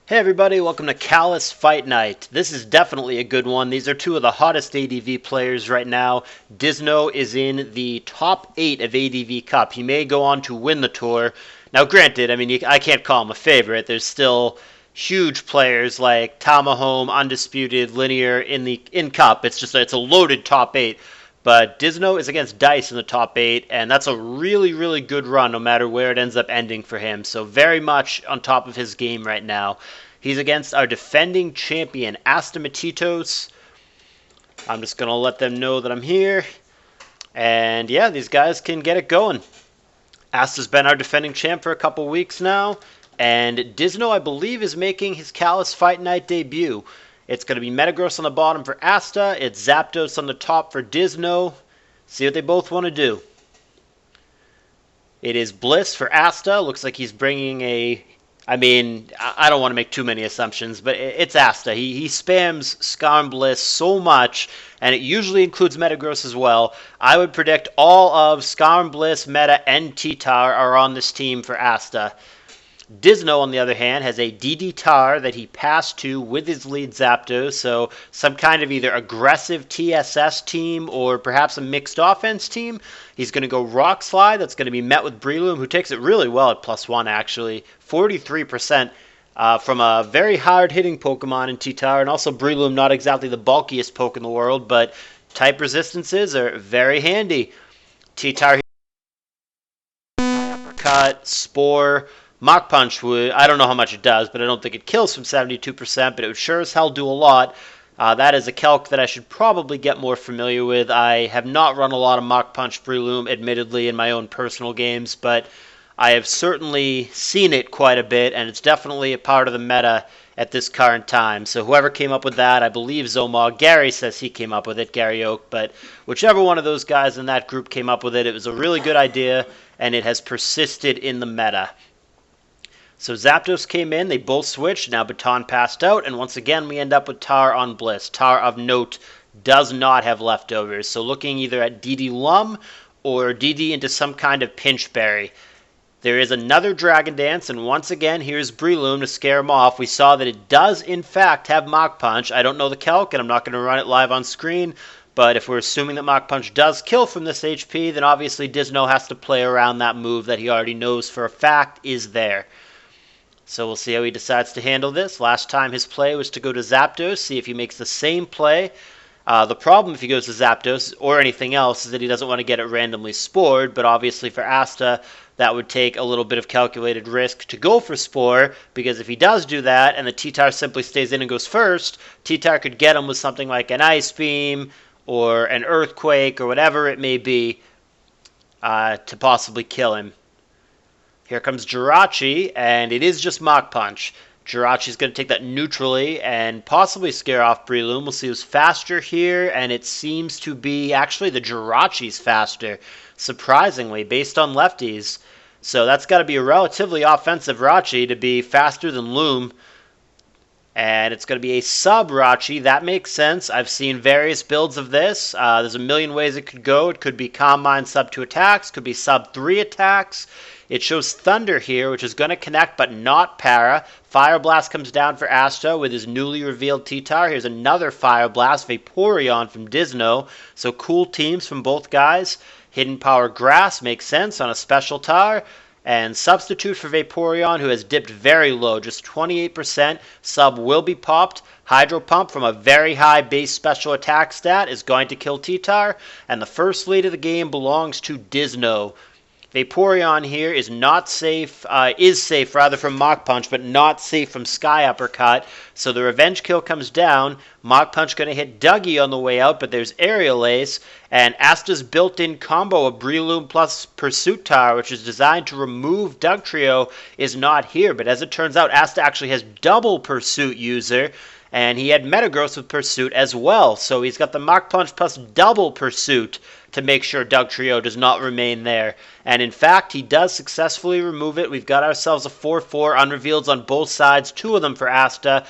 Hey everybody, welcome to CALLOUS Fight Night. This is definitely a good one. These are two of the hottest ADV players right now. Dizno is in the top 8 of ADV Cup. He may go on to win the tour. Now granted, I can't call him a favorite. There's still huge players like Tamahome, Undisputed, Linear in Cup. It's a loaded top 8. But Dizno is against Dice in the top 8, and that's a really, really good run no matter where it ends up ending for him. So very much on top of his game right now. He's against our defending champion, Astamatitos. I'm just going to let them know that I'm here. And yeah, these guys can get it going. Asta's been our defending champ for a couple weeks now. And Dizno, I believe, is making his CALLOUS Fight Night debut. It's going to be Metagross on the bottom for Asta. It's Zapdos on the top for Dizno. See what they both want to do. It is Bliss for Asta. Looks like he's bringing a... I don't want to make too many assumptions, but it's Asta. He spams Skarm Bliss so much, and it usually includes Metagross as well. I would predict all of Skarm Bliss, Meta, and T-Tar are on this team for Asta. Dizno, on the other hand, has a DD Tar that he passed to with his lead Zapdos, so some kind of either aggressive TSS team or perhaps a mixed offense team. He's going to go Rock Slide. That's going to be met with Breloom, who takes it really well at +1, actually. 43% from a very hard-hitting Pokemon in T-Tar, and also Breloom, not exactly the bulkiest poke in the world, but type resistances are very handy. T-Tar, Cut, Spore... Mach Punch would, I don't know how much it does, but I don't think it kills from 72%, but it would sure as hell do a lot. That is a calc that I should probably get more familiar with. I have not run a lot of Mach Punch Breloom, admittedly, in my own personal games, but I have certainly seen it quite a bit, and it's definitely a part of the meta at this current time. So whoever came up with that, I believe Zomog. Gary says he came up with it, Gary Oak, but whichever one of those guys in that group came up with it, it was a really good idea, and it has persisted in the meta. So Zapdos came in, they both switched, now Baton passed out, and once again we end up with Tar on Bliss. Tar of note does not have leftovers, so looking either at DD Lum or DD into some kind of Pinch Berry. There is another Dragon Dance, and once again here's Breloom to scare him off. We saw that it does in fact have Mach Punch. I don't know the calc, and I'm not going to run it live on screen, but if we're assuming that Mach Punch does kill from this HP, then obviously Dizno has to play around that move that he already knows for a fact is there. So we'll see how he decides to handle this. Last time his play was to go to Zapdos, see if he makes the same play. The problem if he goes to Zapdos or anything else is that he doesn't want to get it randomly spored, but obviously for Asta, that would take a little bit of calculated risk to go for Spore, because if he does do that and the T-Tar simply stays in and goes first, T-Tar could get him with something like an Ice Beam or an Earthquake or whatever it may be to possibly kill him. Here comes Jirachi, and it is just Mach Punch. Jirachi's going to take that neutrally and possibly scare off Breloom. We'll see who's faster here, and it seems to be actually the Jirachi's faster, surprisingly, based on lefties. So that's got to be a relatively offensive Rachi to be faster than Loom. And it's going to be a sub-Rachi. That makes sense. I've seen various builds of this. There's a million ways it could go. It could be Calm Mind sub 2 attacks. Could be sub 3 attacks. It shows Thunder here, which is going to connect, but not Para. Fire Blast comes down for Asta with his newly revealed T-Tar. Here's another Fire Blast, Vaporeon from Dizno. So cool teams from both guys. Hidden Power Grass makes sense on a special Tar. And substitute for Vaporeon, who has dipped very low, just 28%. Sub will be popped. Hydro Pump from a very high base special attack stat is going to kill T-Tar. And the first lead of the game belongs to Dizno. Vaporeon here is not safe, is safe rather from Mach Punch, but not safe from Sky Uppercut. So the Revenge Kill comes down. Mach Punch going to hit Dougie on the way out, but there's Aerial Ace. And Asta's built-in combo of Breloom plus Pursuit Tar, which is designed to remove Dugtrio, is not here. But as it turns out, Asta actually has double Pursuit user. And he had Metagross with Pursuit as well. So he's got the Mach Punch plus double Pursuit to make sure Dugtrio does not remain there. And in fact, he does successfully remove it. We've got ourselves a 4-4 unrevealed on both sides, 2 of them for Asta.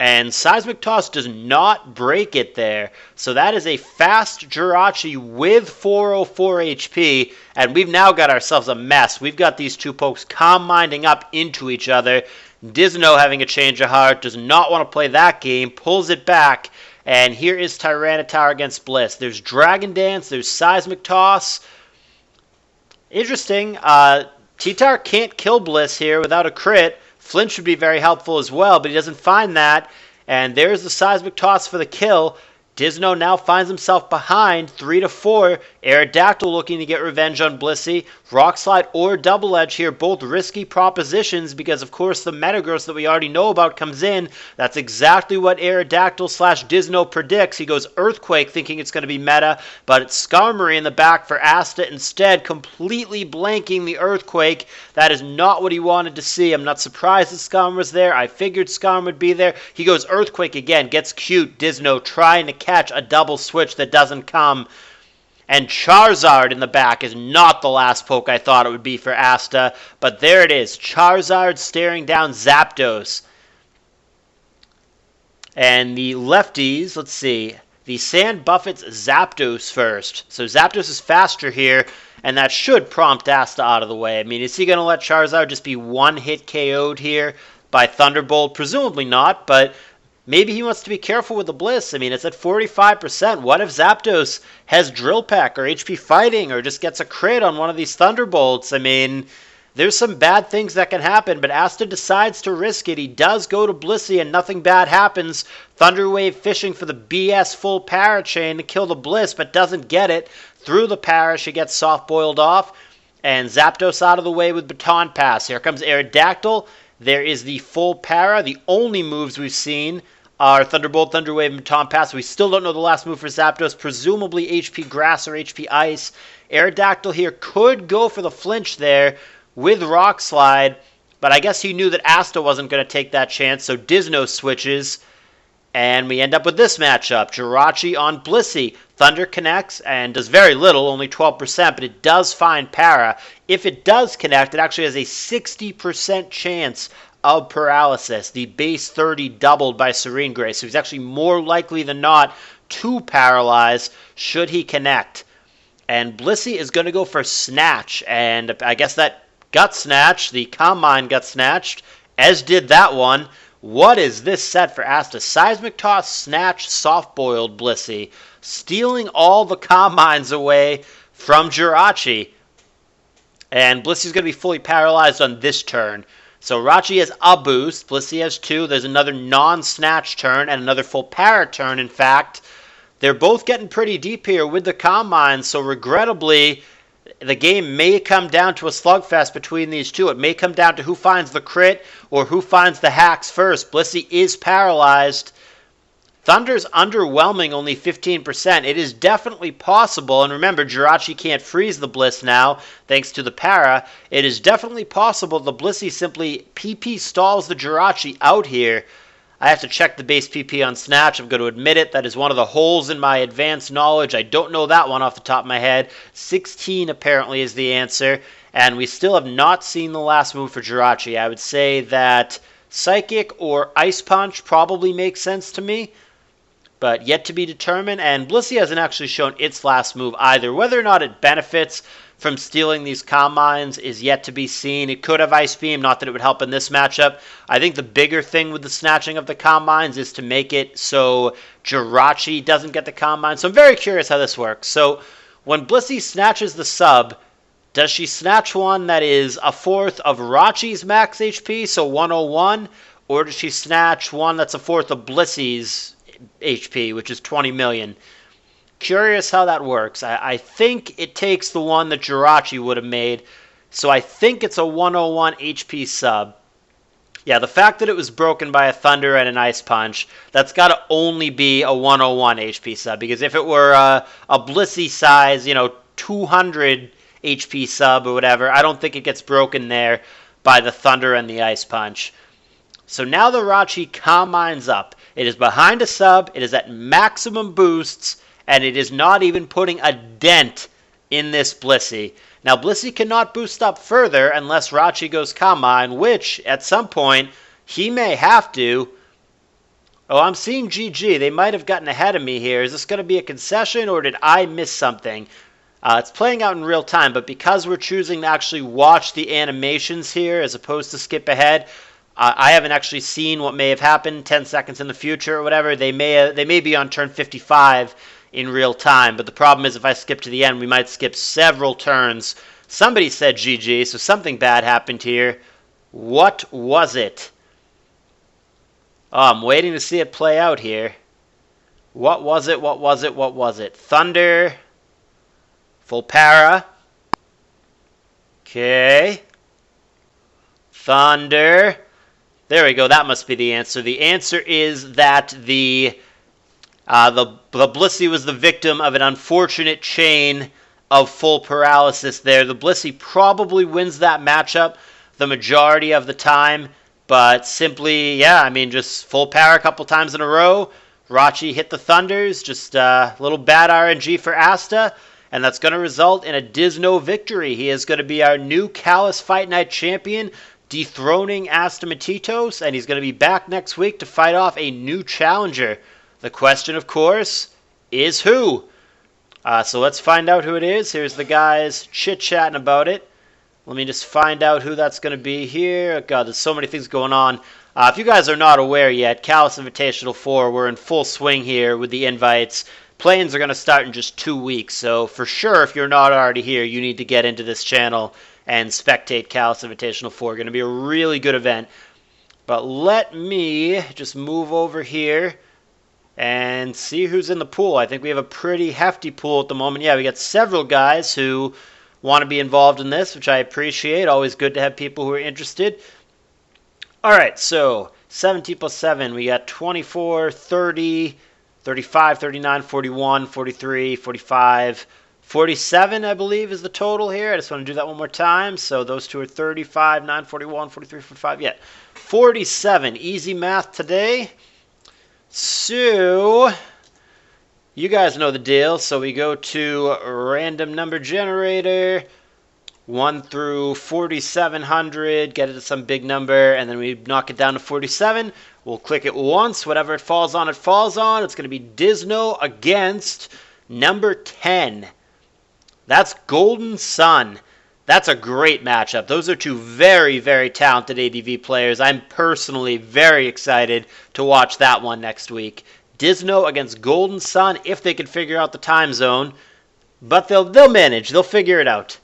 And Seismic Toss does not break it there. So that is a fast Jirachi with 404 HP. And we've now got ourselves a mess. We've got these two pokes calm minding up into each other. Dizno having a change of heart, does not want to play that game, pulls it back, and here is Tyranitar against Bliss. There's Dragon Dance, there's Seismic Toss. Interesting. T-Tar can't kill Bliss here without a crit. Flinch would be very helpful as well, but he doesn't find that. And there's the Seismic Toss for the kill. Dizno now finds himself behind 3-4. Aerodactyl looking to get revenge on Blissey. Rock Slide or Double Edge here, both risky propositions because, of course, the Metagross that we already know about comes in. That's exactly what Aerodactyl/Dizno predicts. He goes Earthquake thinking it's going to be meta, but it's Skarmory in the back for Asta instead, completely blanking the Earthquake. That is not what he wanted to see. I'm not surprised that Skarm was there. I figured Skarm would be there. He goes Earthquake again, gets cute. Dizno trying to catch a double switch that doesn't come. And Charizard in the back is not the last poke I thought it would be for Asta, but there it is. Charizard staring down Zapdos. And the lefties, let's see, the Sand buffets Zapdos first. So Zapdos is faster here, and that should prompt Asta out of the way. I mean, is he going to let Charizard just be one-hit KO'd here by Thunderbolt? Presumably not, but maybe he wants to be careful with the Bliss. I mean, it's at 45%. What if Zapdos has Drill Peck or HP Fighting or just gets a crit on one of these Thunderbolts? I mean, there's some bad things that can happen, but Asta decides to risk it. He does go to Blissey and nothing bad happens. Thunder Wave fishing for the BS full Parachain to kill the Bliss, but doesn't get it. Through the Para, she gets soft-boiled off. And Zapdos out of the way with Baton Pass. Here comes Aerodactyl. There is the full Para. The only moves we've seen are Thunderbolt, Thunder Wave, and Baton Pass. We still don't know the last move for Zapdos. Presumably HP Grass or HP Ice. Aerodactyl here could go for the flinch there with Rock Slide, but I guess he knew that Asta wasn't going to take that chance, so Dizno switches, and we end up with this matchup. Jirachi on Blissey. Thunder connects and does very little, only 12%, but it does find Para. If it does connect, it actually has a 60% chance of paralysis. The base 30 doubled by Serene Grace, so he's actually more likely than not to paralyze should he connect. And Blissey is going to go for Snatch, and I guess that got snatched. The Calm Mind got snatched, as did that one. What is this set for Asta? Seismic Toss, Snatch, Soft-Boiled Blissey, stealing all the Calm Minds away from Jirachi. And Blissey's going to be fully paralyzed on this turn. So Rachi has a boost, Blissey has 2, there's another non-snatch turn, and another full para turn, in fact. They're both getting pretty deep here with the Calm Mind, so regrettably, the game may come down to a slugfest between these two. It may come down to who finds the crit or who finds the hacks first. Blissey is paralyzed. Thunder's underwhelming, only 15%. It is definitely possible, and remember, Jirachi can't freeze the Bliss now, thanks to the Para. It is definitely possible the Blissey simply PP stalls the Jirachi out here. I have to check the base PP on Snatch. I'm going to admit it. That is one of the holes in my advanced knowledge. I don't know that one off the top of my head. 16 apparently is the answer, and we still have not seen the last move for Jirachi. I would say that Psychic or Ice Punch probably makes sense to me, but yet to be determined, and Blissey hasn't actually shown its last move either. Whether or not it benefits from stealing these Calm Minds is yet to be seen. It could have Ice Beam, not that it would help in this matchup. I think the bigger thing with the snatching of the Calm Minds is to make it so Jirachi doesn't get the Calm Minds. So I'm very curious how this works. So when Blissey snatches the sub, does she snatch one that is a fourth of Rachi's max HP, so 101, or does she snatch one that's a fourth of Blissey's HP, which is 20 million. Curious how that works. I think it takes the one that Jirachi would have made, so I think it's a 101 HP sub. Yeah, the fact that it was broken by a Thunder and an Ice Punch, that's got to only be a 101 HP sub, because if it were a Blissey size, 200 HP sub or whatever, I don't think it gets broken there by the Thunder and the Ice Punch. So now the Rachi Calm Mind's up. It is behind a sub, it is at maximum boosts, and it is not even putting a dent in this Blissey. Now Blissey cannot boost up further unless Rachi goes Calm Mind, which at some point he may have to. Oh, I'm seeing GG. They might have gotten ahead of me here. Is this going to be a concession or did I miss something? It's playing out in real time, but because we're choosing to actually watch the animations here as opposed to skip ahead, I haven't actually seen what may have happened 10 seconds in the future or whatever. They may be on turn 55 in real time, but the problem is if I skip to the end, we might skip several turns. Somebody said GG, so something bad happened here. What was it? Oh, I'm waiting to see it play out here. What was it? What was it? What was it? Thunder. Full para. Okay. Thunder. There we go. That must be the answer. The answer is that the Blissey was the victim of an unfortunate chain of full paralysis there. The Blissey probably wins that matchup the majority of the time, but simply, yeah, I mean, just full power a couple times in a row. Rachi hit the Thunders, just a little bad RNG for Asta, and that's going to result in a Dizno victory. He is going to be our new CALLOUS Fight Night champion, dethroning Astamatitos, and he's going to be back next week to fight off a new challenger. The question, of course, is who? So let's find out who it is. Here's the guys chit-chatting about it. Let me just find out who that's going to be here. Oh, God, there's so many things going on. If you guys are not aware yet, CALLOUS Invitational 4, we're in full swing here with the invites. Play-ins are going to start in just 2 weeks, so for sure, if you're not already here, you need to get into this channel and spectate CALLOUS Invitational 4. Going to be a really good event. But let me just move over here and see who's in the pool. I think we have a pretty hefty pool at the moment. Yeah, we got several guys who want to be involved in this, which I appreciate. Always good to have people who are interested. All right, so 17 plus 7. We got 24, 30, 35, 39, 41, 43, 45, 47, I believe, is the total here. I just want to do that one more time. So those two are 35, 9, 41, 43, 45. Yeah, 47. Easy math today. So you guys know the deal. So we go to random number generator, 1 through 4,700, get it to some big number, and then we knock it down to 47. We'll click it once. Whatever it falls on, it falls on. It's going to be Dizno against number 10. That's Golden Sun. That's a great matchup. Those are two very, very talented ADV players. I'm personally very excited to watch that one next week. Dizno against Golden Sun, if they can figure out the time zone. But they'll manage. They'll figure it out.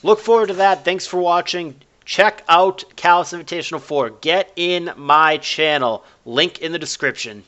Look forward to that. Thanks for watching. Check out CALLOUS Invitational 4. Get in my channel. Link in the description.